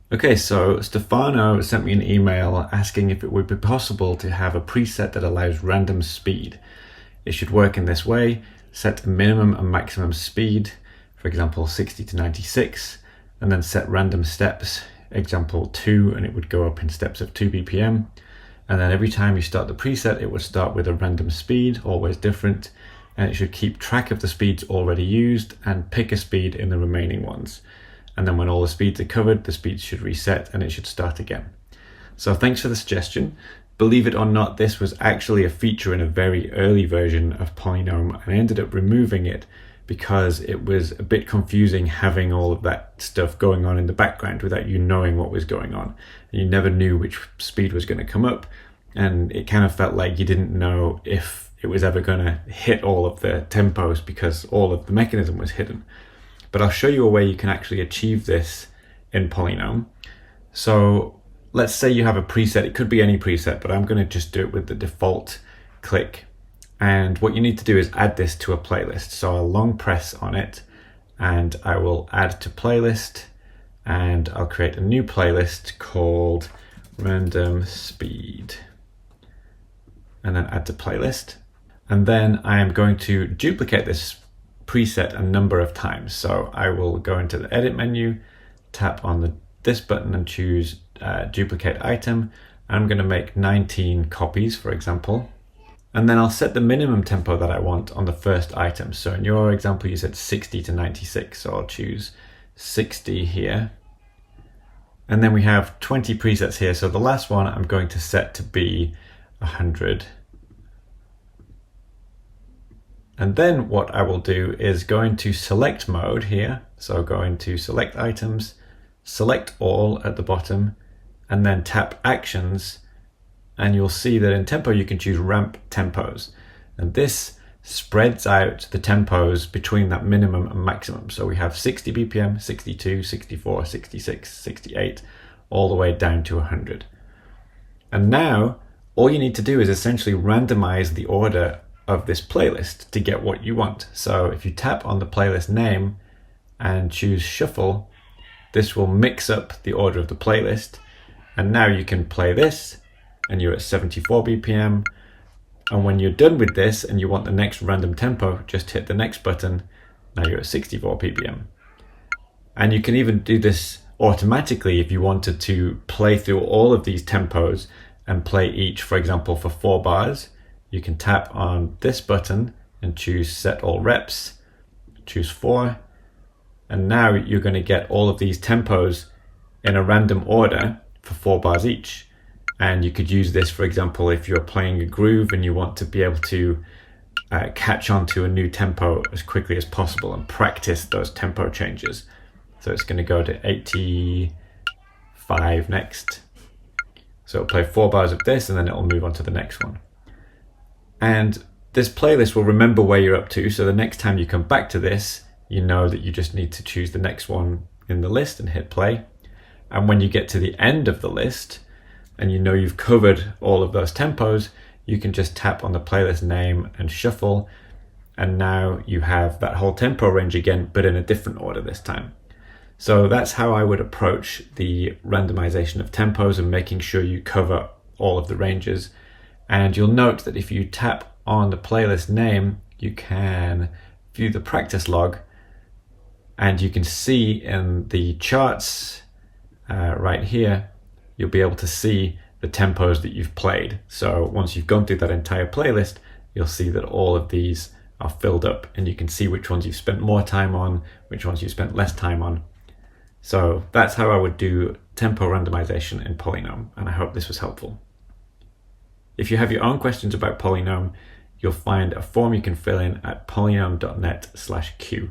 Okay, so Stefano sent me an email asking if it would be possible to have a preset that allows random speed. It should work in this way: set a minimum and maximum speed, for example 60 to 96, and then set random steps, example 2, and it would go up in steps of 2 BPM. And then every time you start the preset, it would start with a random speed, always different, and it should keep track of the speeds already used and pick a speed in the remaining ones. And then when all the speeds are covered, the speeds should reset and it should start again. So thanks for the suggestion. Believe it or not, this was actually a feature in a very early version of PolyNome, and I ended up removing it because it was a bit confusing having all of that stuff going on in the background without you knowing what was going on. You never knew which speed was going to come up, and it kind of felt like you didn't know if it was ever going to hit all of the tempos because all of the mechanism was hidden. But I'll show you a way you can actually achieve this in PolyNome. So let's say you have a preset. It could be any preset, but I'm going to just do it with the default click. And what you need to do is add this to a playlist. So I'll long press on it and I will add to playlist, and I'll create a new playlist called random speed and then add to playlist. And then I am going to duplicate this preset a number of times. So I will go into the edit menu, tap on this button and choose duplicate item. I'm going to make 19 copies, for example. And then I'll set the minimum tempo that I want on the first item. So in your example, you said 60 to 96. So I'll choose 60 here. And then we have 20 presets here. So the last one I'm going to set to be 100. And then what I will do is go into select mode here. So go into select items, select all at the bottom, and then tap actions. And you'll see that in tempo, you can choose ramp tempos. And this spreads out the tempos between that minimum and maximum. So we have 60 BPM, 62, 64, 66, 68, all the way down to 100. And now all you need to do is essentially randomize the order of this playlist to get what you want. So if you tap on the playlist name and choose shuffle, this will mix up the order of the playlist. And now you can play this and you're at 74 BPM. And when you're done with this and you want the next random tempo, just hit the next button. Now you're at 64 BPM. And you can even do this automatically if you wanted to play through all of these tempos and play each, for example, for 4 bars. You can tap on this button and choose set all reps, choose 4. And now you're going to get all of these tempos in a random order for 4 bars each. And you could use this, for example, if you're playing a groove and you want to be able to catch on to a new tempo as quickly as possible and practice those tempo changes. So it's going to go to 85 next. So it'll play 4 bars of this and then it'll move on to the next one. And this playlist will remember where you're up to. So the next time you come back to this, you know that you just need to choose the next one in the list and hit play. And when you get to the end of the list and you know you've covered all of those tempos, you can just tap on the playlist name and shuffle. And now you have that whole tempo range again, but in a different order this time. So that's how I would approach the randomization of tempos and making sure you cover all of the ranges. And you'll note that if you tap on the playlist name, you can view the practice log, and you can see in the charts right here, you'll be able to see the tempos that you've played. So once you've gone through that entire playlist, you'll see that all of these are filled up, and you can see which ones you've spent more time on, which ones you've spent less time on. So that's how I would do tempo randomization in PolyNome, and I hope this was helpful. If you have your own questions about PolyNome, you'll find a form you can fill in at polynome.net/q.